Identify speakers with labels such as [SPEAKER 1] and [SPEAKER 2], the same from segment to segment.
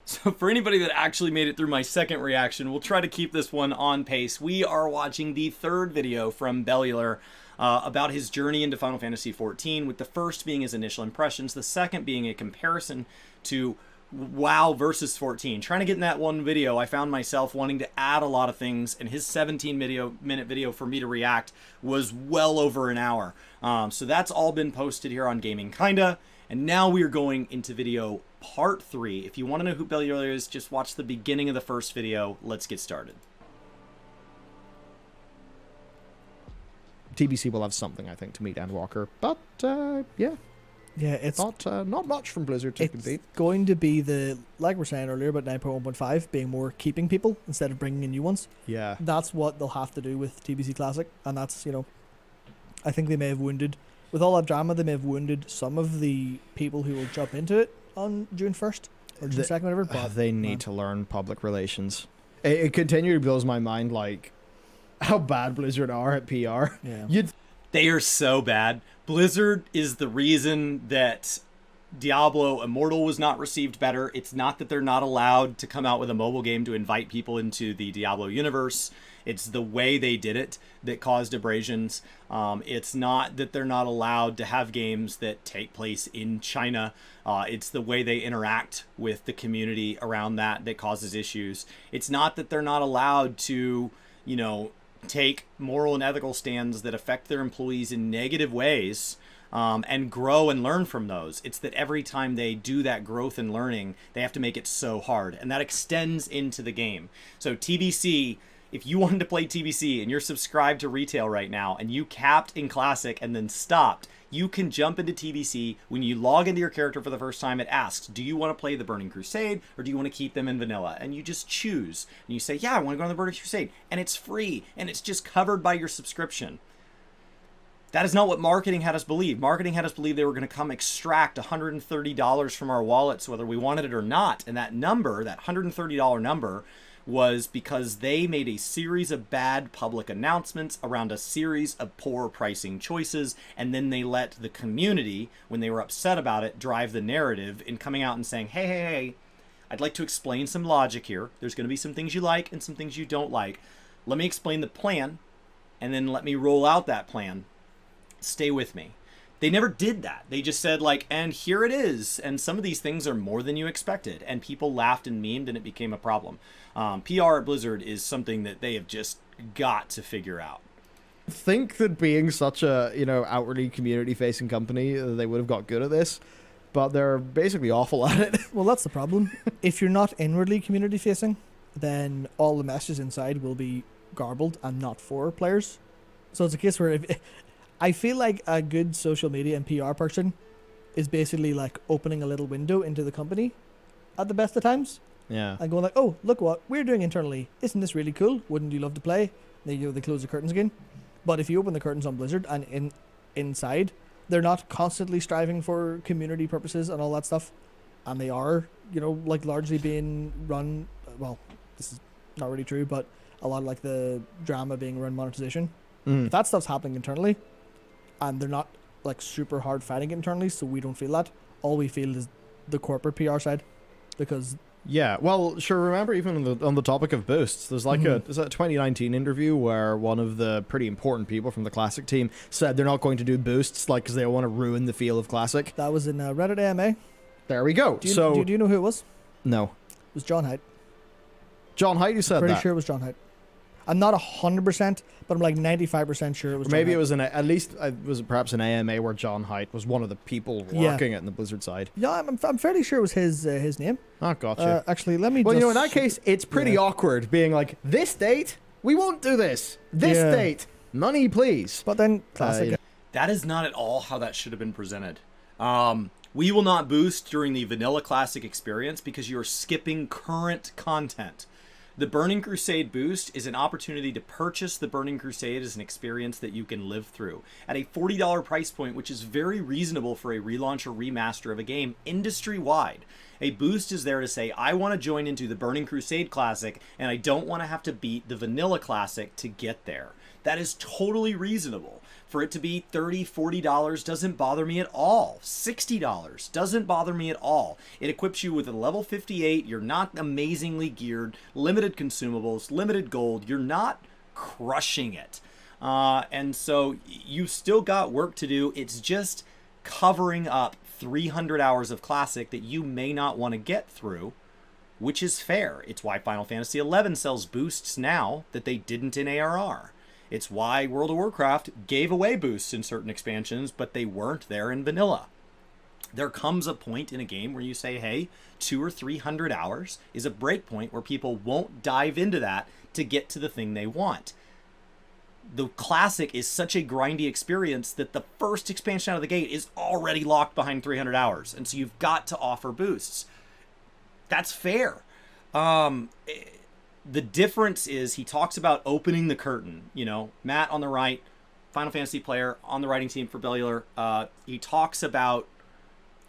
[SPEAKER 1] So for anybody that actually made it through my second reaction, we'll try to keep this one on pace. We are watching the third video from Bellular about his journey into Final Fantasy XIV, with the first being his initial impressions, the second being a comparison to WoW versus 14. Trying to get in that one video, I found myself wanting to add a lot of things, and his 17-minute video for me to react was well over an hour. So that's all been posted here on Gaming Kinda. And now we are going into video part 3. If you want to know who Bellular is, just watch the beginning of the first video. Let's get started.
[SPEAKER 2] TBC will have something, I think, to meet Endwalker, but yeah,
[SPEAKER 3] it's
[SPEAKER 2] not much from Blizzard to compete.
[SPEAKER 3] going to be the, like we're saying earlier, about 9.1.5 being more keeping people instead of bringing in new ones.
[SPEAKER 2] Yeah,
[SPEAKER 3] That's what they'll have to do with TBC Classic, and that's, you know, I think they may have wounded, with all that drama, they may have wounded some of the people who will jump into it on June 1st or June 2nd, whatever. But
[SPEAKER 2] they need to learn public relations. It continually blows my mind, like, how bad Blizzard are at PR.
[SPEAKER 3] Yeah.
[SPEAKER 1] They are so bad. Blizzard is the reason that Diablo Immortal was not received better. It's not that they're not allowed to come out with a mobile game to invite people into the Diablo universe. It's the way they did it that caused abrasions. It's not that they're not allowed to have games that take place in China. It's the way they interact with the community around that that causes issues. It's not that they're not allowed to, you know, take moral and ethical stands that affect their employees in negative ways, and grow and learn from those. It's that every time they do that growth and learning, they have to make it so hard, and that extends into the game. So TBC, if you wanted to play TBC and you're subscribed to retail right now and you capped in Classic and then stopped, you can jump into TBC. When you log into your character for the first time, it asks, do you want to play the Burning Crusade or do you want to keep them in vanilla? And you just choose. And you say, yeah, I want to go on the Burning Crusade. And it's free. And it's just covered by your subscription. That is not what marketing had us believe. Marketing had us believe they were going to come extract $130 from our wallets, whether we wanted it or not. And that number, that $130 number, was because they made a series of bad public announcements around a series of poor pricing choices, and then they let the community, when they were upset about it, drive the narrative in coming out and saying, hey, I'd like to explain some logic here. There's going to be some things you like and some things you don't like. Let me explain the plan, and then let me roll out that plan. Stay with me. They never did that. They just said, like, and here it is. And some of these things are more than you expected. And people laughed and memed, and it became a problem. PR at Blizzard is something that they have just got to figure out.
[SPEAKER 2] Think that being such a, you know, outwardly community-facing company, they would have got good at this, but they're basically awful at it.
[SPEAKER 3] Well, that's the problem. If you're not inwardly community-facing, then all the messages inside will be garbled and not for players. So it's a case where I feel like a good social media and PR person is basically like opening a little window into the company at the best of times.
[SPEAKER 2] Yeah.
[SPEAKER 3] And going like, oh, look what we're doing internally. Isn't this really cool? Wouldn't you love to play? They close the curtains again. But if you open the curtains on Blizzard and inside, they're not constantly striving for community purposes and all that stuff. And they are, you know, like largely being run, well, this is not really true, but a lot of like the drama being run monetization. If that stuff's happening internally, and they're not like super hard fighting it internally, so we don't feel that. All we feel is the corporate PR side, because
[SPEAKER 2] yeah, well, sure. Remember, even on the topic of boosts, there's like there's a 2019 interview where one of the pretty important people from the Classic team said they're not going to do boosts, like, because they don't want to ruin the feel of Classic.
[SPEAKER 3] that was in Reddit AMA.
[SPEAKER 2] There we go.
[SPEAKER 3] Do you,
[SPEAKER 2] So
[SPEAKER 3] do you know who it was?
[SPEAKER 2] no,
[SPEAKER 3] It was John Haidt.
[SPEAKER 2] John Haidt, you said
[SPEAKER 3] Pretty
[SPEAKER 2] that.
[SPEAKER 3] sure it was John Haidt. I'm not 100%, but I'm like 95% sure it was.
[SPEAKER 2] Or maybe
[SPEAKER 3] John
[SPEAKER 2] it was at least it was perhaps an AMA where John Haidt was one of the people working it in the Blizzard side.
[SPEAKER 3] Yeah, I'm fairly sure it was his name.
[SPEAKER 2] Oh, gotcha.
[SPEAKER 3] Actually, let me.
[SPEAKER 2] Well,
[SPEAKER 3] just,
[SPEAKER 2] you know, in that case, it's pretty awkward being like, this date, we won't do this. This date, money, please.
[SPEAKER 3] But then Classic.
[SPEAKER 1] That is not at all how that should have been presented. We will not boost during the Vanilla Classic experience because you're skipping current content. The Burning Crusade boost is an opportunity to purchase the Burning Crusade as an experience that you can live through at a $40 price point, which is very reasonable for a relaunch or remaster of a game industry-wide. A boost is there to say, I want to join into the Burning Crusade Classic, and I don't want to have to beat the Vanilla Classic to get there. That is totally reasonable. For it to be $30, $40 doesn't bother me at all. $60 doesn't bother me at all. It equips you with a level 58. You're not amazingly geared, limited consumables, limited gold. You're not crushing it. And so you still got work to do. It's just covering up 300 hours of Classic that you may not want to get through, which is fair. It's why Final Fantasy XI sells boosts now that they didn't in ARR. It's why World of Warcraft gave away boosts in certain expansions, but they weren't there in vanilla. There comes a point in a game where you say, hey, 200 or 300 hours is a break point where people won't dive into that to get to the thing they want. The Classic is such a grindy experience that the first expansion out of the gate is already locked behind 300 hours. And so you've got to offer boosts. That's fair. The difference is he talks about opening the curtain. You know, Matt on the right, Final Fantasy player on the writing team for Bellular. He talks about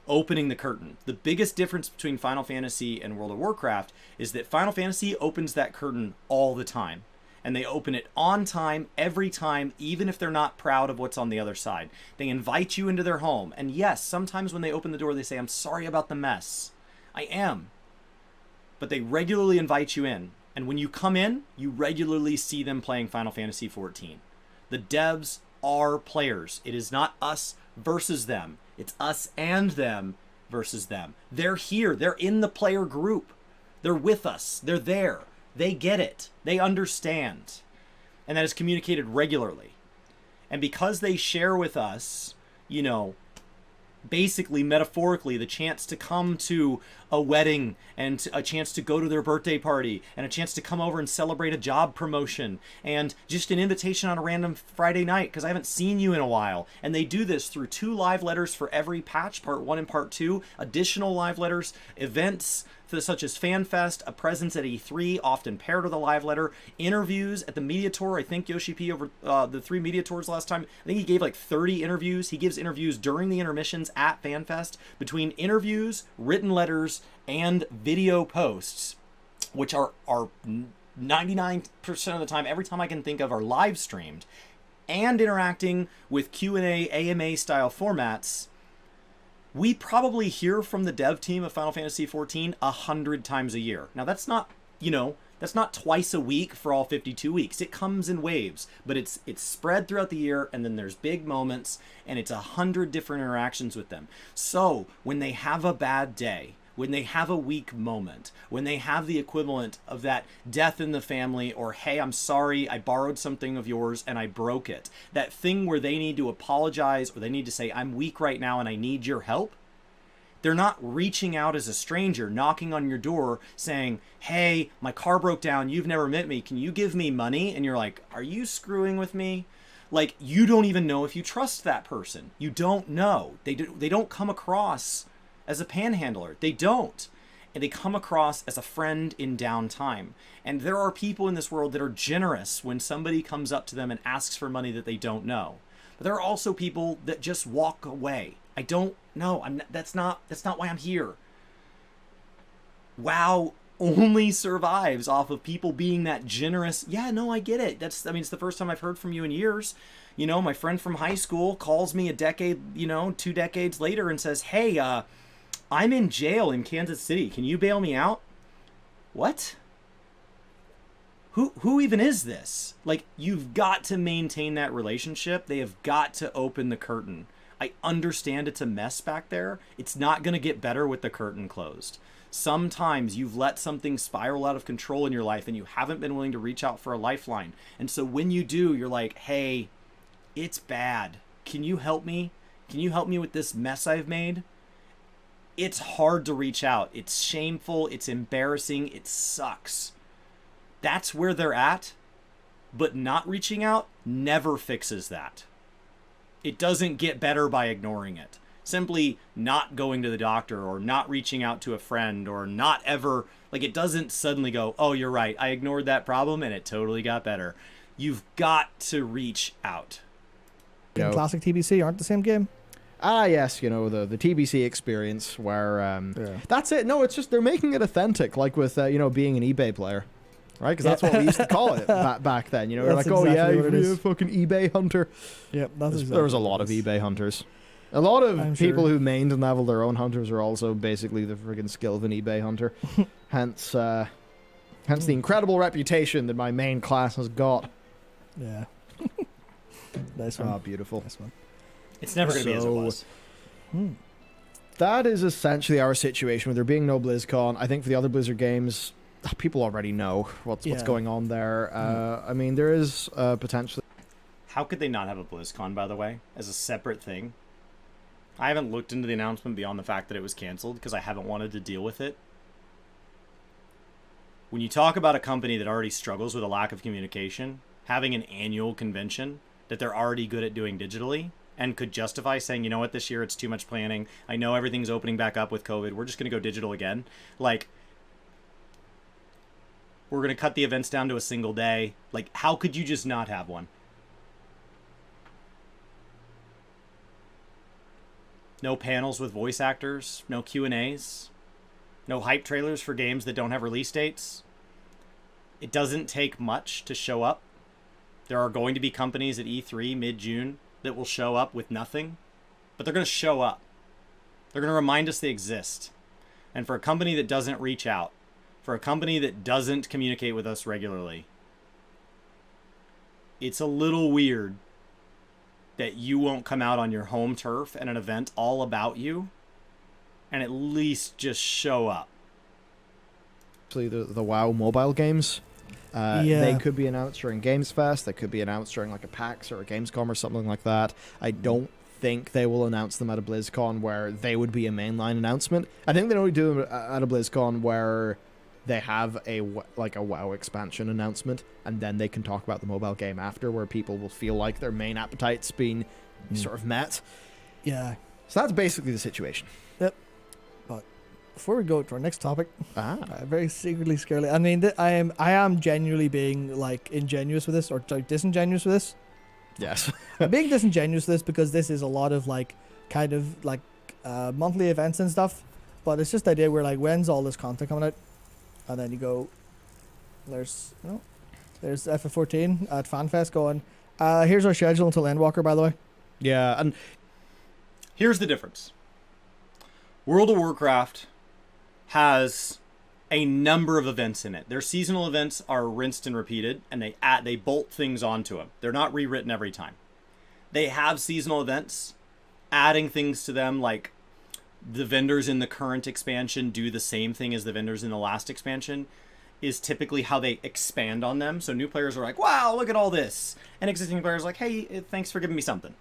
[SPEAKER 1] opening the curtain. The biggest difference between Final Fantasy and World of Warcraft is that Final Fantasy opens that curtain all the time. And they open it on time, every time, even if they're not proud of what's on the other side. They invite you into their home. And yes, sometimes when they open the door, they say, I'm sorry about the mess. I am. But they regularly invite you in. And when you come in, you regularly see them playing Final Fantasy XIV. The devs are players. It is not us versus them. It's us and them versus them. They're here. They're in the player group. They're with us. They're there. They get it. They understand. And that is communicated regularly. And because they share with us, you know, basically metaphorically the chance to come to a wedding and a chance to go to their birthday party and a chance to come over and celebrate a job promotion and just an invitation on a random Friday night because I haven't seen you in a while. And they do this through 2 live letters for every patch, part 1 and part 2, additional live letters, events such as FanFest, a presence at E3, often paired with a live letter, interviews at the media tour. I think Yoshi P over the 3 media tours last time, I think he gave like 30 interviews. He gives interviews during the intermissions at FanFest. Between interviews, written letters, and video posts, which are 99% of the time, every time I can think of, are live streamed, and interacting with Q&A, AMA style formats, we probably hear from the dev team of Final Fantasy XIV 100 times a year. Now that's not, you know, that's not twice a week for all 52 weeks. It comes in waves, but it's spread throughout the year, and then there's big moments, and it's 100 different interactions with them. So when they have a bad day, when they have a weak moment, when they have the equivalent of that death in the family, or hey, I'm sorry, I borrowed something of yours and I broke it, that thing where they need to apologize or they need to say, I'm weak right now and I need your help, they're not reaching out as a stranger, knocking on your door saying, hey, my car broke down, you've never met me, can you give me money? And you're like, are you screwing with me? Like, you don't even know if you trust that person. You don't know. They don't come across as a panhandler. They don't. And they come across as a friend in downtime. And there are people in this world that are generous when somebody comes up to them and asks for money that they don't know. But there are also people that just walk away. I don't know. That's not why I'm here. WoW only survives off of people being that generous. Yeah, no, I get it. It's the first time I've heard from you in years. You know, my friend from high school calls me a decade, 2 decades later and says, hey, I'm in jail in Kansas City. Can you bail me out? What? Who even is this? Like, you've got to maintain that relationship. They have got to open the curtain. I understand it's a mess back there. It's not going to get better with the curtain closed. Sometimes you've let something spiral out of control in your life and you haven't been willing to reach out for a lifeline. And so when you do, you're like, hey, it's bad. Can you help me? Can you help me with this mess I've made? It's hard to reach out. It's shameful. It's embarrassing. It sucks. That's where they're at. But not reaching out never fixes that. It doesn't get better by ignoring it. Simply not going to the doctor or not reaching out to a friend or not ever, like, it doesn't suddenly go, oh, you're right, I ignored that problem and it totally got better. You've got to reach out.
[SPEAKER 3] And classic TBC aren't the same game.
[SPEAKER 2] Ah, yes, the TBC experience where that's it. No, it's just they're making it authentic, like with being an eBay player. right? Because that's what we used to call it back then. You know, we're like,
[SPEAKER 3] That's
[SPEAKER 2] oh
[SPEAKER 3] exactly
[SPEAKER 2] yeah,
[SPEAKER 3] what it
[SPEAKER 2] you're a
[SPEAKER 3] is.
[SPEAKER 2] fucking eBay hunter.
[SPEAKER 3] Yep, that's exactly
[SPEAKER 2] There was a
[SPEAKER 3] what
[SPEAKER 2] lot
[SPEAKER 3] it
[SPEAKER 2] of
[SPEAKER 3] is.
[SPEAKER 2] eBay hunters. A lot of
[SPEAKER 3] I'm
[SPEAKER 2] people
[SPEAKER 3] sure.
[SPEAKER 2] who mained and leveled their own hunters are also basically the friggin' skill of an eBay hunter. Hence the incredible reputation that my main class has got.
[SPEAKER 3] Yeah. Nice one.
[SPEAKER 2] Ah, beautiful.
[SPEAKER 3] Nice one.
[SPEAKER 1] It's never going to be as it
[SPEAKER 2] So-
[SPEAKER 1] was.
[SPEAKER 2] That is essentially our situation with there being no BlizzCon. I think for the other Blizzard games, people already know what's
[SPEAKER 3] Yeah.
[SPEAKER 2] going on there. I mean, there is potentially.
[SPEAKER 1] How could they not have a BlizzCon, by the way, as a separate thing? I haven't looked into the announcement beyond the fact that it was canceled because I haven't wanted to deal with it. When you talk about a company that already struggles with a lack of communication, having an annual convention that they're already good at doing digitally and could justify saying, you know what, this year it's too much planning. I know everything's opening back up with COVID. We're just going to go digital again. Like, we're going to cut the events down to a single day. Like, how could you just not have one? No panels with voice actors, no Q&As, no hype trailers for games that don't have release dates. It doesn't take much to show up. There are going to be companies at E3 mid-June that will show up with nothing, but they're going to show up. They're going to remind us they exist. And for a company that doesn't reach out, for a company that doesn't communicate with us regularly, it's a little weird that you won't come out on your home turf at an event all about you and at least just show up.
[SPEAKER 2] The WoW mobile games.
[SPEAKER 3] Yeah.
[SPEAKER 2] They could be announced during Games Fest. They could be announced during like a PAX or a Gamescom or something like that. I don't think they will announce them at a BlizzCon where they would be a mainline announcement. I think they only do them at a BlizzCon where they have a WoW expansion announcement, and then they can talk about the mobile game after, where people will feel like their main appetite's been sort of met.
[SPEAKER 3] Yeah.
[SPEAKER 2] So that's basically the situation.
[SPEAKER 3] But before we go to our next topic,
[SPEAKER 2] Ah,
[SPEAKER 3] very secretly scarily. I mean, I am genuinely being like ingenuous with this, or disingenuous with this.
[SPEAKER 2] yes.
[SPEAKER 3] I'm being disingenuous with this because this is a lot of like kind of like monthly events and stuff. But it's just the idea where like, when's all this content coming out? And then you go, there's FF14 at FanFest going. Here's our schedule until Endwalker, by the way.
[SPEAKER 2] Yeah, and
[SPEAKER 1] Here's the difference. World of Warcraft has a number of events in it. Their seasonal events are rinsed and repeated, and they bolt things onto them. They're not rewritten every time. They have seasonal events, adding things to them, like the vendors in the current expansion do the same thing as the vendors in the last expansion, is typically how they expand on them. So new players are like, wow, look at all this. And existing players are like, hey, thanks for giving me something.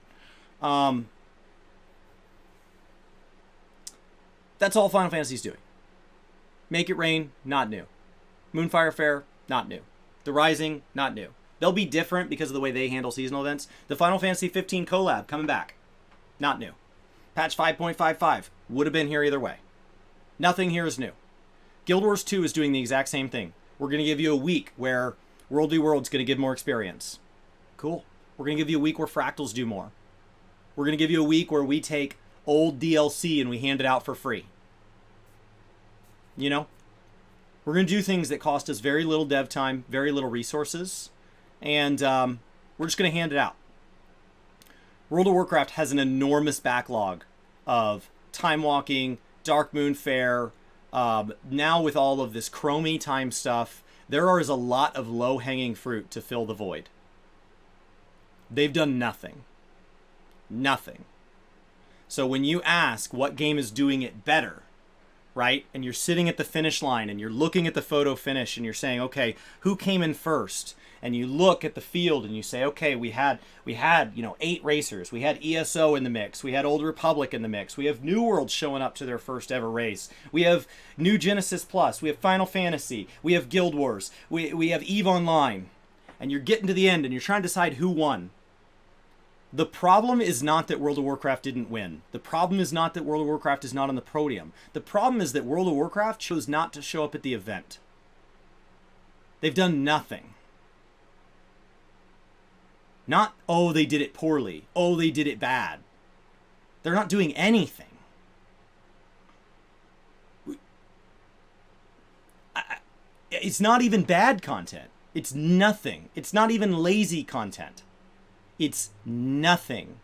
[SPEAKER 1] That's all Final Fantasy's doing. Make It Rain, not new. Moonfire Fair, not new. The Rising, not new. They'll be different because of the way they handle seasonal events. The Final Fantasy 15 collab coming back, not new. Patch 5.55 would have been here either way. Nothing here is new. Guild Wars 2 is doing the exact same thing. We're going to give you a week where World v. World's going to give more experience. Cool. We're going to give you a week where Fractals do more. We're going to give you a week where we take old DLC and we hand it out for free. You know? We're going to do things that cost us very little dev time, very little resources, and we're just going to hand it out. World of Warcraft has an enormous backlog of Time Walking, Dark Moon Fair. Now with all of this Chromie time stuff, there is a lot of low-hanging fruit to fill the void. They've done nothing. Nothing. So when you ask what game is doing it better, right? And you're sitting at the finish line and you're looking at the photo finish and you're saying, okay, who came in first? And you look at the field and you say, okay, we had 8 racers. We had ESO in the mix. We had Old Republic in the mix. We have New World showing up to their first ever race. We have New Genesis Plus. We have Final Fantasy. We have Guild Wars. We have EVE Online. And you're getting to the end and you're trying to decide who won. The problem is not that World of Warcraft didn't win. The problem is not that World of Warcraft is not on the podium. The problem is that World of Warcraft chose not to show up at the event. They've done nothing. Not, oh, they did it poorly. Oh, they did it bad. They're not doing anything. It's not even bad content. It's nothing. It's not even lazy content. It's nothing.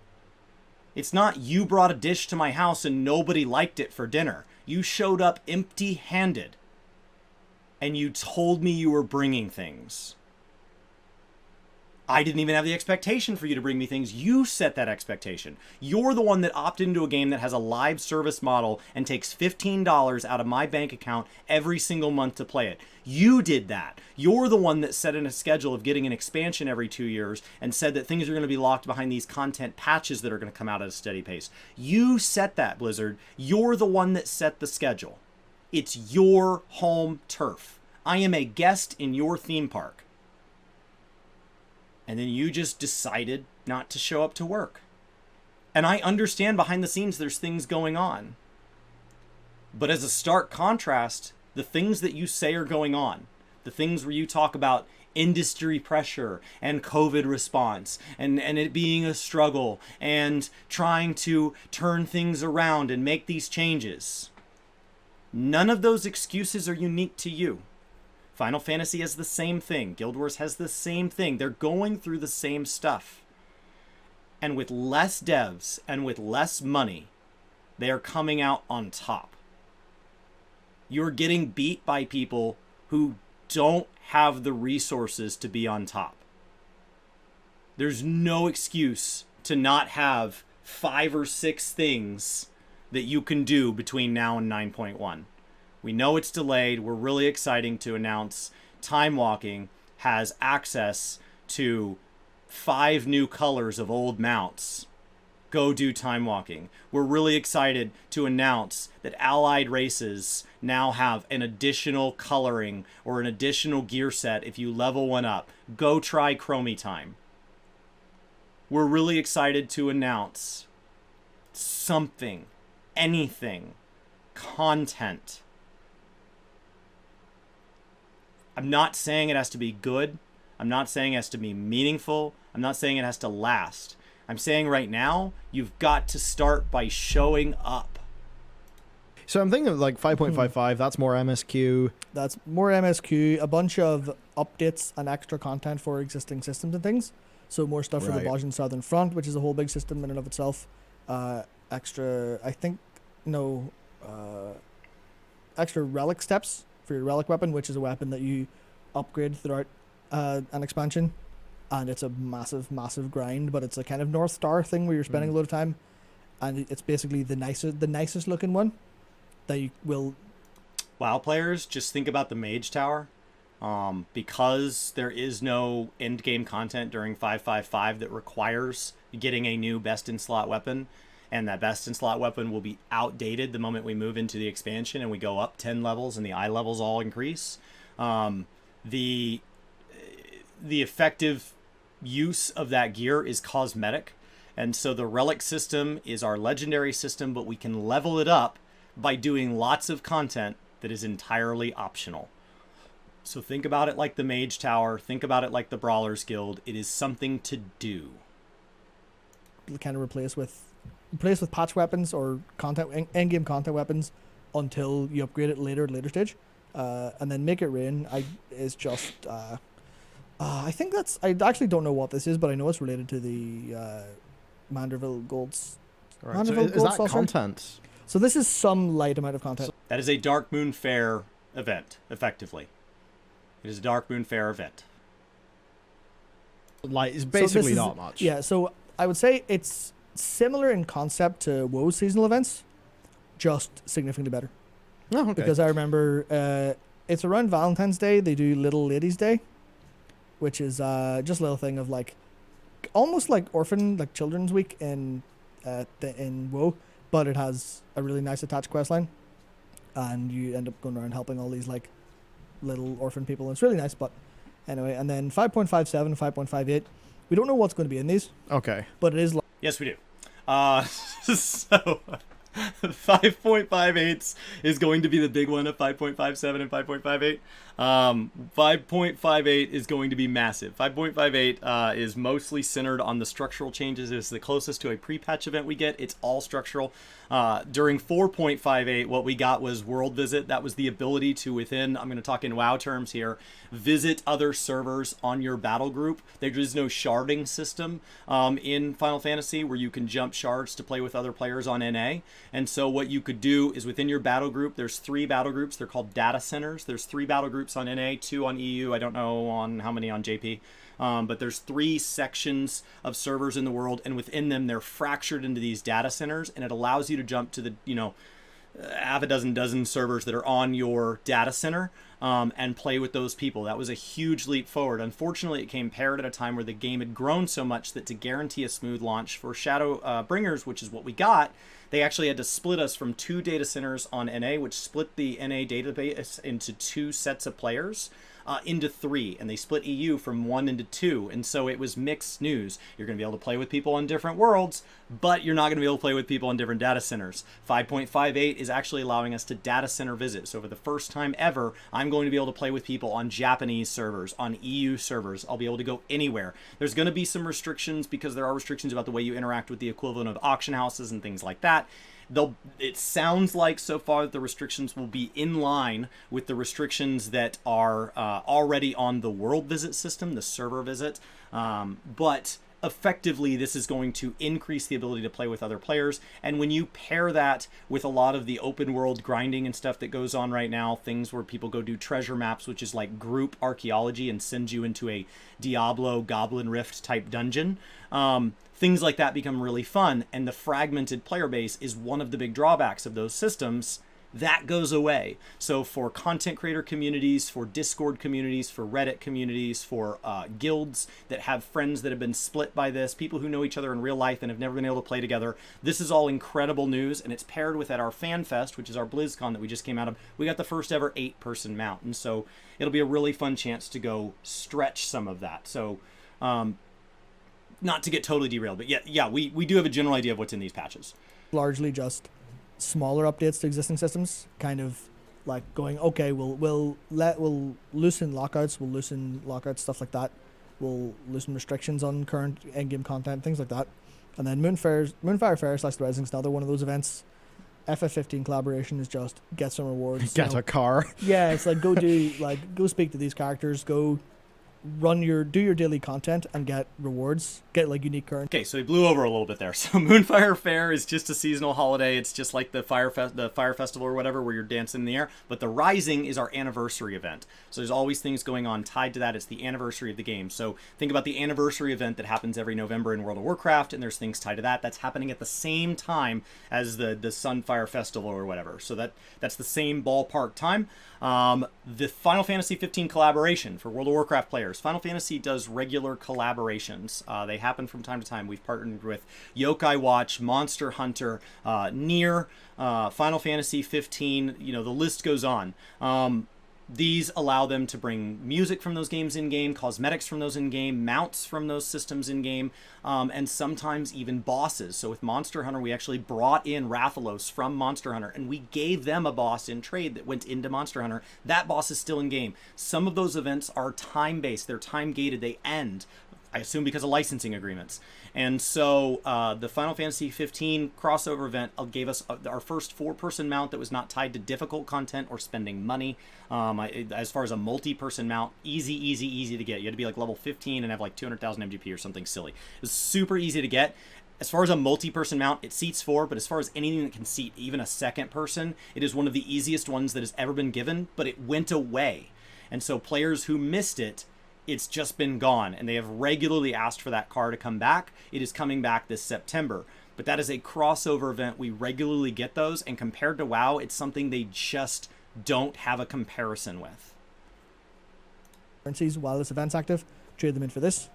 [SPEAKER 1] It's not you brought a dish to my house and nobody liked it for dinner. You showed up empty-handed and you told me you were bringing things. I didn't even have the expectation for you to bring me things. You set that expectation. You're the one that opted into a game that has a live service model and takes $15 out of my bank account every single month to play it. You did that. You're the one that set in a schedule of getting an expansion every 2 years and said that things are going to be locked behind these content patches that are going to come out at a steady pace. You set that, Blizzard. You're the one that set the schedule. It's your home turf. I am a guest in your theme park. And then you just decided not to show up to work. And I understand behind the scenes there's things going on. But as a stark contrast, the things that you say are going on, the things where you talk about industry pressure and COVID response and it being a struggle and trying to turn things around and make these changes, none of those excuses are unique to you. Final Fantasy has the same thing. Guild Wars has the same thing. They're going through the same stuff. And with less devs and with less money, they are coming out on top. You're getting beat by people who don't have the resources to be on top. There's no excuse to not have 5 or 6 things that you can do between now and 9.1. We know it's delayed. We're really excited to announce Time Walking has access to 5 new colors of old mounts. Go do Time Walking. We're really excited to announce that allied races now have an additional coloring or an additional gear set if you level one up. Go try Chromie Time. We're really excited to announce something, anything, content. I'm not saying it has to be good. I'm not saying it has to be meaningful. I'm not saying it has to last. I'm saying right now, you've got to start by showing up.
[SPEAKER 2] So I'm thinking of like 5.55, that's more MSQ.
[SPEAKER 3] That's more MSQ, a bunch of updates and extra content for existing systems and things. So more stuff for the Bosnian Southern Front, which is a whole big system in and of itself. Extra relic steps for your relic weapon, which is a weapon that you upgrade throughout an expansion, and it's a massive grind, but it's a kind of North Star thing where you're spending a lot of time, and it's basically the nicest looking one that you will.
[SPEAKER 1] WoW players, just think about the Mage Tower, because there is no end game content during 5.55 that requires getting a new best in slot weapon. And that best in slot weapon will be outdated the moment we move into the expansion and we go up 10 levels and the eye levels all increase. The effective use of that gear is cosmetic. And so the relic system is our legendary system, but we can level it up by doing lots of content that is entirely optional. So think about it like the Mage Tower. Think about it like the Brawlers Guild. It is something to do.
[SPEAKER 3] Kind of replace with patch weapons or content end-game content weapons until you upgrade it later stage, and then Make It Rain is just I think that's, I actually don't know what this is, but I know it's related to the Manderville Golds.
[SPEAKER 2] Right. Manderville so is that saucer content?
[SPEAKER 3] So this is some light amount of content.
[SPEAKER 1] That is a Dark Moon Fair event, effectively. It is a Dark Moon Fair event.
[SPEAKER 2] Like, it's basically not much.
[SPEAKER 3] Yeah, so I would say it's similar in concept to WoW's seasonal events, just significantly better.
[SPEAKER 2] Oh, okay.
[SPEAKER 3] Because I remember it's around Valentine's Day, they do Little Ladies Day, which is just a little thing of like, almost like Orphan, like Children's Week in WoW, but it has a really nice attached questline, and you end up going around helping all these like little orphan people, and it's really nice. But anyway, and then 5.57, 5.58, we don't know what's going to be in these.
[SPEAKER 2] Okay.
[SPEAKER 3] But it is.
[SPEAKER 1] Yes, we do. So 5.58 is going to be the big one of 5.57 and 5.58. 5.58 is going to be massive. 5.58 is mostly centered on the structural changes. It's the closest to a pre-patch event we get. It's all structural. During 4.58, what we got was world visit. That was the ability to, within, I'm going to talk in WoW terms here, visit other servers on your battle group. There is no sharding system in Final Fantasy where you can jump shards to play with other players on NA. And so what you could do is within your battle group, there's 3 battle groups. They're called data centers. There's 3 battle groups on NA, 2 on EU. I don't know on how many on JP. But there's 3 sections of servers in the world, and within them they're fractured into these data centers, and it allows you to jump to the, half a dozen servers that are on your data center and play with those people. That was a huge leap forward. Unfortunately, it came paired at a time where the game had grown so much that to guarantee a smooth launch for Shadow Bringers, which is what we got, they actually had to split us from 2 data centers on NA, which split the NA database into 2 sets of players. Into 3, and they split EU from 1 into 2, and so it was mixed news. You're going to be able to play with people on different worlds, but you're not going to be able to play with people on different data centers. 5.58 is actually allowing us to data center visit, so for the first time ever, I'm going to be able to play with people on Japanese servers, on EU servers. I'll be able to go anywhere. There's going to be some restrictions because there are restrictions about the way you interact with the equivalent of auction houses and things like that. It sounds like so far that the restrictions will be in line with the restrictions that are already on the world visit system, the server visit. But effectively, this is going to increase the ability to play with other players. And when you pair that with a lot of the open world grinding and stuff that goes on right now, things where people go do treasure maps, which is like group archaeology and sends you into a Diablo Goblin Rift type dungeon, things like that become really fun, and the fragmented player base is one of the big drawbacks of those systems. That goes away. So for content creator communities, for Discord communities, for Reddit communities, for guilds that have friends that have been split by this, people who know each other in real life and have never been able to play together, this is all incredible news, and it's paired with at our Fan Fest, which is our BlizzCon that we just came out of. We got the first ever 8-person mount, and so it'll be a really fun chance to go stretch some of that. So not to get totally derailed, but yeah, we do have a general idea of what's in these patches.
[SPEAKER 3] Largely just smaller updates to existing systems, kind of like going, okay, we'll loosen lockouts, stuff like that. We'll loosen restrictions on current in-game content, things like that. And then Moonfire Fair / The Rising is another one of those events. FF15 collaboration is just get some rewards.
[SPEAKER 2] Get a car.
[SPEAKER 3] Yeah, it's like go speak to these characters, go do your daily content and get rewards, get like unique currency.
[SPEAKER 1] Okay, so we blew over a little bit there. So Moonfire Fair is just a seasonal holiday. It's just like the Fire Festival or whatever, where you're dancing in the air. But the Rising is our anniversary event. So there's always things going on tied to that. It's the anniversary of the game. So think about the anniversary event that happens every November in World of Warcraft, and there's things tied to that. That's happening at the same time as the Sunfire Festival or whatever. So that's the same ballpark time. The Final Fantasy 15 collaboration for World of Warcraft players. Final Fantasy does regular collaborations. They happen from time to time. We've partnered with Yokai Watch, Monster Hunter, Nier, Final Fantasy 15. The list goes on. These allow them to bring music from those games in-game, cosmetics from those in-game, mounts from those systems in-game, and sometimes even bosses. So with Monster Hunter, we actually brought in Rathalos from Monster Hunter, and we gave them a boss in trade that went into Monster Hunter. That boss is still in-game. Some of those events are time-based. They're time-gated. They end, I assume, because of licensing agreements. And so the Final Fantasy 15 crossover event gave us our first 4-person mount that was not tied to difficult content or spending money. As far as a multi-person mount, easy to get. You had to be like level 15 and have like 200,000 MGP or something silly. It was super easy to get. As far as a multi-person mount, it seats 4, but as far as anything that can seat even a second person, it is one of the easiest ones that has ever been given, but it went away. And so players who missed it, it's just been gone, and they have regularly asked for that car to come back. It is coming back this September, but that is a crossover event. We regularly get those, and compared to WoW, it's something they just don't have a comparison with.
[SPEAKER 3] Currencies while this event's active, trade them in for this,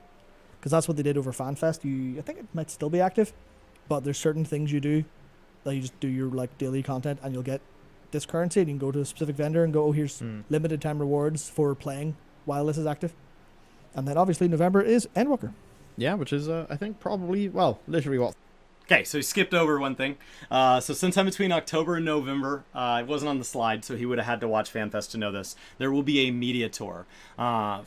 [SPEAKER 3] because that's what they did over FanFest. I think it might still be active, but there's certain things you do that you just do your like daily content, and you'll get this currency, and you can go to a specific vendor and go, oh, here's limited time rewards for playing while this is active. And then obviously November is Endwalker.
[SPEAKER 2] Yeah, which is I think probably, well, literally what,
[SPEAKER 1] Okay, so he skipped over one thing. So sometime between October and November, it wasn't on the slide, so he would have had to watch FanFest to know this. There will be a media tour. Final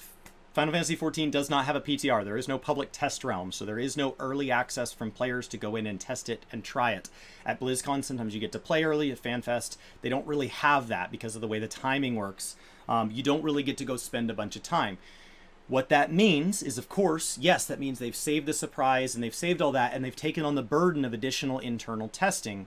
[SPEAKER 1] Fantasy XIV does not have a PTR. There is no public test realm, so there is no early access from players to go in and test it and try it. At BlizzCon, sometimes you get to play early. At FanFest, they don't really have that because of the way the timing works. You don't really get to go spend a bunch of time. What that means is, of course, yes, that means they've saved the surprise and they've saved all that and they've taken on the burden of additional internal testing.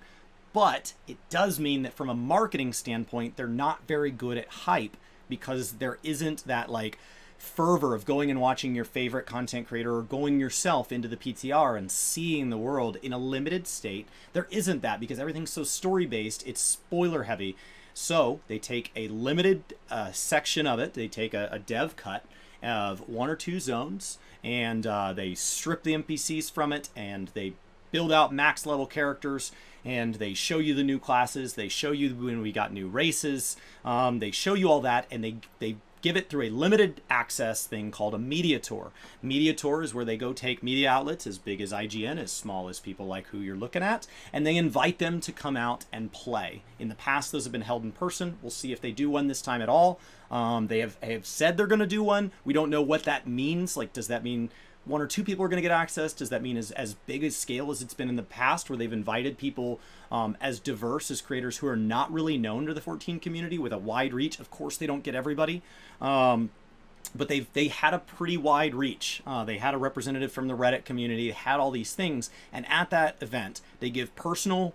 [SPEAKER 1] But it does mean that from a marketing standpoint, they're not very good at hype because there isn't that like fervor of going and watching your favorite content creator or going yourself into the PTR and seeing the world in a limited state. There isn't that because everything's so story based, it's spoiler heavy. So they take a limited section of it, they take a dev cut of 1 or 2 zones, and they strip the NPCs from it, and they build out max level characters, and they show you the new classes, they show you when we got new races, they show you all that, and they give it through a limited access thing called a media tour. Media tour is where they go take media outlets as big as IGN, as small as people like who you're looking at, and they invite them to come out and play. In the past, those have been held in person. We'll see if they do one this time at all. They have said they're going to do one. We don't know what that means. Like, does that mean 1 or 2 people are going to get access? Does that mean as big a scale as it's been in the past, where they've invited people as diverse as creators who are not really known to the 14 community with a wide reach? Of course, they don't get everybody, but they had a pretty wide reach. They had a representative from the Reddit community, had all these things, and at that event, they give personal,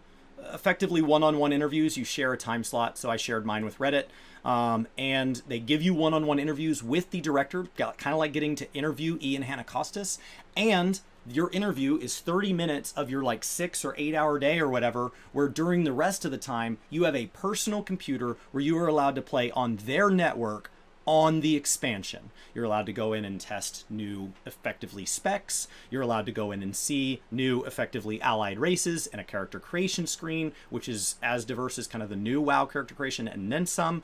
[SPEAKER 1] effectively one-on-one interviews. You share a time slot, so I shared mine with Reddit. And they give you one-on-one interviews with the director, kind of like getting to interview Ian Hanacostas, and your interview is 30 minutes of your like 6 or 8 hour day or whatever, where during the rest of the time you have a personal computer where you are allowed to play on their network on the expansion. You're allowed to go in and test new, effectively, specs. You're allowed to go in and see new, effectively, allied races and a character creation screen, which is as diverse as kind of the new WoW character creation and then some.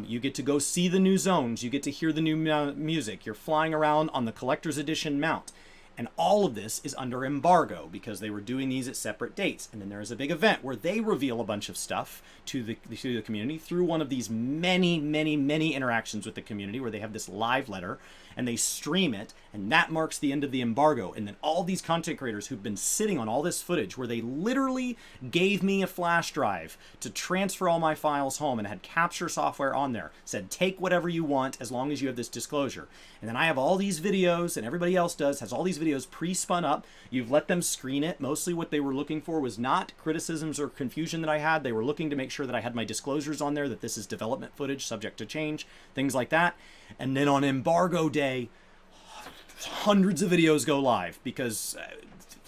[SPEAKER 1] You get to go see the new zones. You get to hear the new music. You're flying around on the Collector's Edition mount. And all of this is under embargo because they were doing these at separate dates. And then there is a big event where they reveal a bunch of stuff to the community through one of these many, many, many interactions with the community where they have this live letter and they stream it, and that marks the end of the embargo. And then all these content creators who've been sitting on all this footage where they literally gave me a flash drive to transfer all my files home and had capture software on there, said take whatever you want as long as you have this disclosure. And then I have all these videos, and everybody else has all these videos pre-spun up. You've let them screen it. Mostly what they were looking for was not criticisms or confusion that I had. They were looking to make sure that I had my disclosures on there, that this is development footage subject to change, things like that. And then on embargo day, hundreds of videos go live because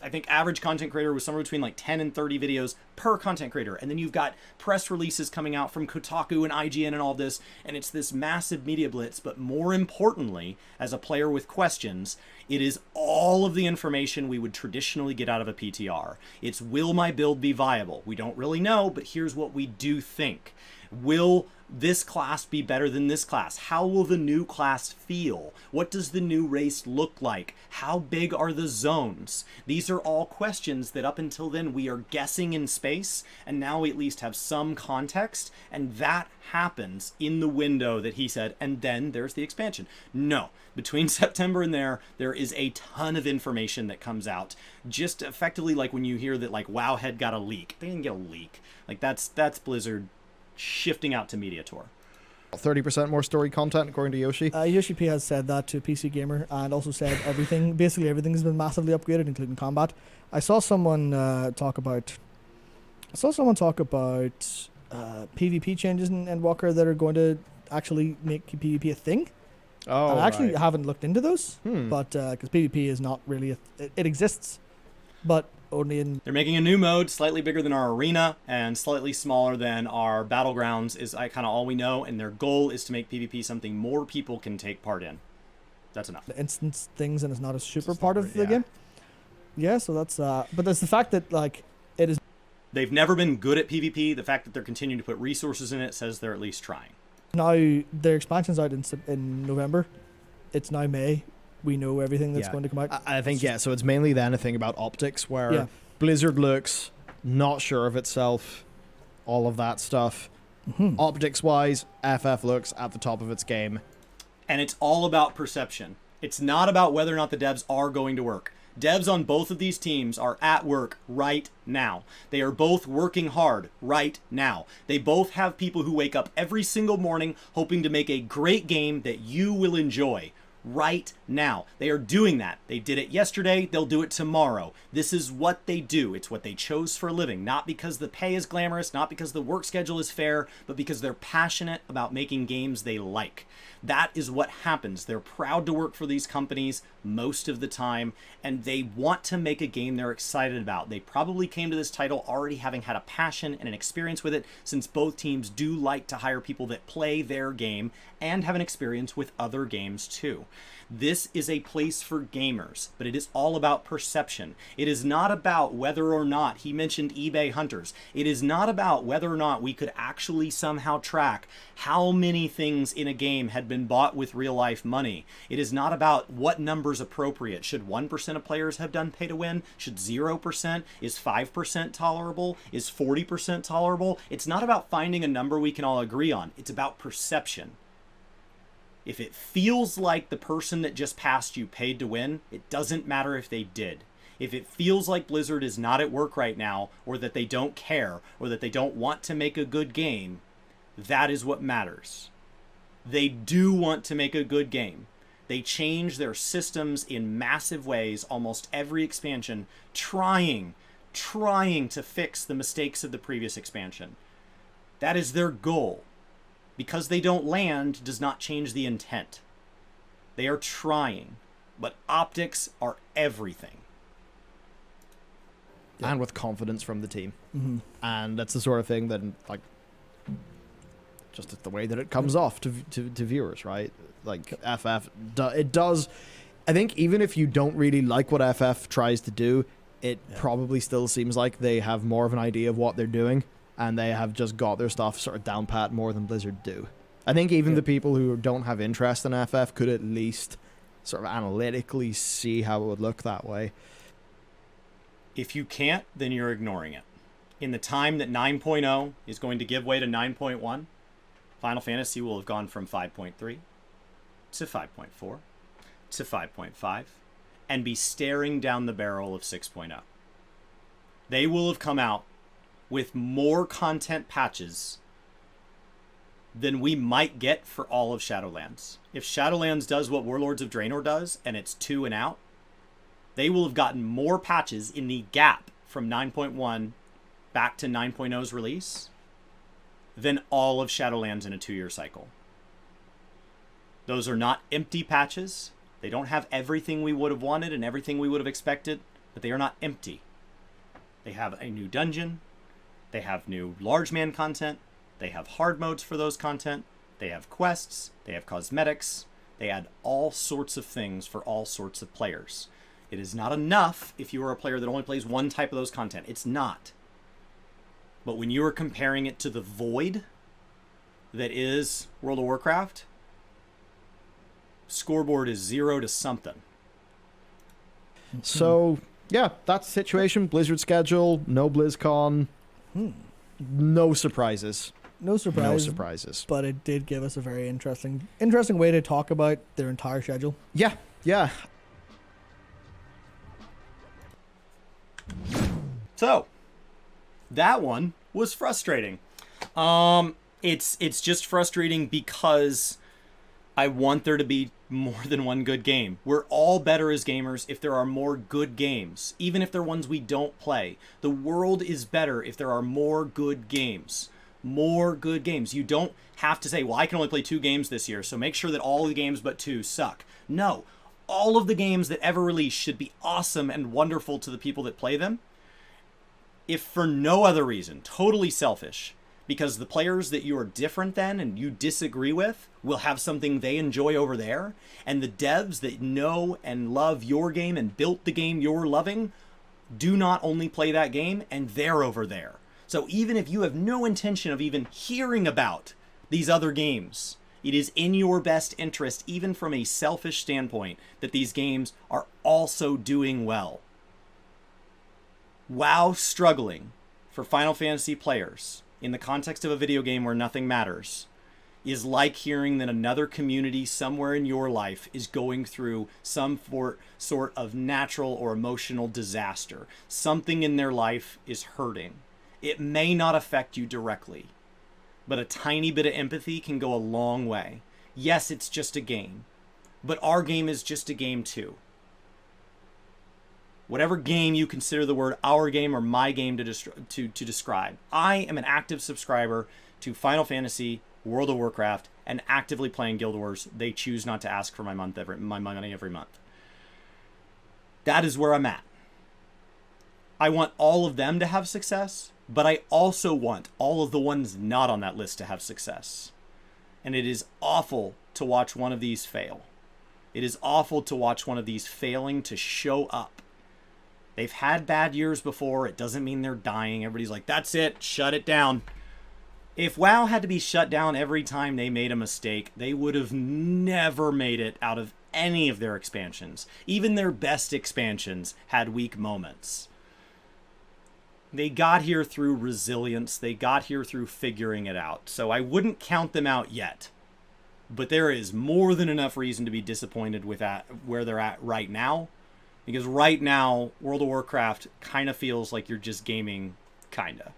[SPEAKER 1] I think average content creator was somewhere between like 10 and 30 videos per content creator. And then you've got press releases coming out from Kotaku and IGN and all this, and it's this massive media blitz. But more importantly, as a player with questions, it is all of the information we would traditionally get out of a PTR. It's, will my build be viable? We don't really know, but here's what we do think. Will this class be better than this class? How will the new class feel? What does the new race look like? How big are the zones? These are all questions that up until then we are guessing in space, and now we at least have some context, and that happens in the window that he said, and then there's the expansion. No, between September and there is a ton of information that comes out. Just effectively like when you hear that like Wowhead got a leak. They didn't get a leak. Like that's Blizzard shifting out to media tour.
[SPEAKER 2] 30% more story content according to Yoshi.
[SPEAKER 3] Yoshi P has said that to PC Gamer and also said basically everything has been massively upgraded, including combat. I saw someone talk about PvP changes in Endwalker that are going to actually make PvP a thing.
[SPEAKER 2] Oh,
[SPEAKER 3] and I actually haven't looked into those, but because PvP is not really it exists, but only in.
[SPEAKER 1] They're making a new mode, slightly bigger than our arena and slightly smaller than our battlegrounds. Is kind of all we know, and their goal is to make PvP something more people can take part in. That's enough.
[SPEAKER 3] The instance things, and it's not a super part of the game. Yeah, so that's but there's the fact that like it is.
[SPEAKER 1] They've never been good at PvP. The fact that they're continuing to put resources in it says they're at least trying.
[SPEAKER 3] Now their expansion's out in November. It's now May. We know everything that's going to come out.
[SPEAKER 2] I think, so it's mainly then a thing about optics where Blizzard looks not sure of itself, all of that stuff. Optics-wise, FF looks at the top of its game.
[SPEAKER 1] And it's all about perception. It's not about whether or not the devs are going to work. Devs on both of these teams are at work right now. They are both working hard right now. They both have people who wake up every single morning hoping to make a great game that you will enjoy right now. They are doing that. They did it yesterday. They'll do it tomorrow. This is what they do. It's what they chose for a living. Not because the pay is glamorous, not because the work schedule is fair, but because they're passionate about making games they like. That is what happens. They're proud to work for these companies most of the time, and they want to make a game they're excited about. They probably came to this title already having had a passion and an experience with it, since both teams do like to hire people that play their game and have an experience with other games too. This is a place for gamers, but it is all about perception. It is not about whether or not, he mentioned eBay hunters. It is not about whether or not we could actually somehow track how many things in a game had been bought with real life money. It is not about what numbers appropriate. Should 1% of players have done pay to win? Should 0%? Is 5% tolerable? Is 40% tolerable? It's not about finding a number we can all agree on. It's about perception. If it feels like the person that just passed you paid to win, it doesn't matter if they did. If it feels like Blizzard is not at work right now, or that they don't care, or that they don't want to make a good game, that is what matters. They do want to make a good game. They change their systems in massive ways almost every expansion, trying to fix the mistakes of the previous expansion. That is their goal. Because they don't land does not change the intent. They are trying, but optics are everything.
[SPEAKER 2] And with confidence from the team. And that's the sort of thing that, like, just the way that it comes off to viewers, right? Like, FF, it does. I think even if you don't really like what FF tries to do, it probably still seems like they have more of an idea of what they're doing. And they have just got their stuff sort of down pat more than Blizzard do. I think even the people who don't have interest in FF could at least sort of analytically see how it would look that way.
[SPEAKER 1] If you can't, then you're ignoring it. In the time that 9.0 is going to give way to 9.1, Final Fantasy will have gone from 5.3 to 5.4 to 5.5 and be staring down the barrel of 6.0. They will have come out with more content patches than we might get for all of Shadowlands. If Shadowlands does what Warlords of Draenor does, and it's 2 and out, they will have gotten more patches in the gap from 9.1 back to 9.0's release than all of Shadowlands in a 2-year cycle. Those are not empty patches. They don't have everything we would have wanted and everything we would have expected, but they are not empty. They have a new dungeon. They have new large man content. They have hard modes for those content. They have quests. They have cosmetics. They add all sorts of things for all sorts of players. It is not enough if you are a player that only plays one type of those content. It's not. But when you are comparing it to the void that is World of Warcraft, scoreboard is 0 to something.
[SPEAKER 2] So, yeah, that's the situation. Blizzard schedule, no BlizzCon. No surprises.
[SPEAKER 3] No surprises. But it did give us a very interesting way to talk about their entire schedule.
[SPEAKER 2] Yeah.
[SPEAKER 1] So, that one was frustrating. It's just frustrating because I want there to be more than one good game. We're all better as gamers if there are more good games, even if they're ones we don't play. The world is better if there are more good games. More good games. You don't have to say, well, I can only play 2 games this year, so make sure that all the games but 2 suck. No. All of the games that ever release should be awesome and wonderful to the people that play them. If for no other reason, totally selfish, because the players that you are different than and you disagree with will have something they enjoy over there, and the devs that know and love your game and built the game you're loving do not only play that game, and they're over there. So even if you have no intention of even hearing about these other games, it is in your best interest, even from a selfish standpoint, that these games are also doing well. WoW struggling for Final Fantasy players in the context of a video game where nothing matters is like hearing that another community somewhere in your life is going through some sort of natural or emotional disaster. Something in their life is hurting. It may not affect you directly, but a tiny bit of empathy can go a long way. Yes, it's just a game, but our game is just a game too. Whatever game you consider the word our game or my game to describe, I am an active subscriber to Final Fantasy, World of Warcraft, and actively playing Guild Wars. They choose not to ask for my money every month. That is where I'm at. I want all of them to have success, but I also want all of the ones not on that list to have success. And it is awful to watch one of these fail. It is awful to watch one of these failing to show up. They've had bad years before. It doesn't mean they're dying. Everybody's like, that's it, shut it down. If WoW had to be shut down every time they made a mistake, they would have never made it out of any of their expansions. Even their best expansions had weak moments. They got here through resilience. They got here through figuring it out. So I wouldn't count them out yet. But there is more than enough reason to be disappointed with where they're at right now. Because right now, World of Warcraft kind of feels like you're just gaming, kinda.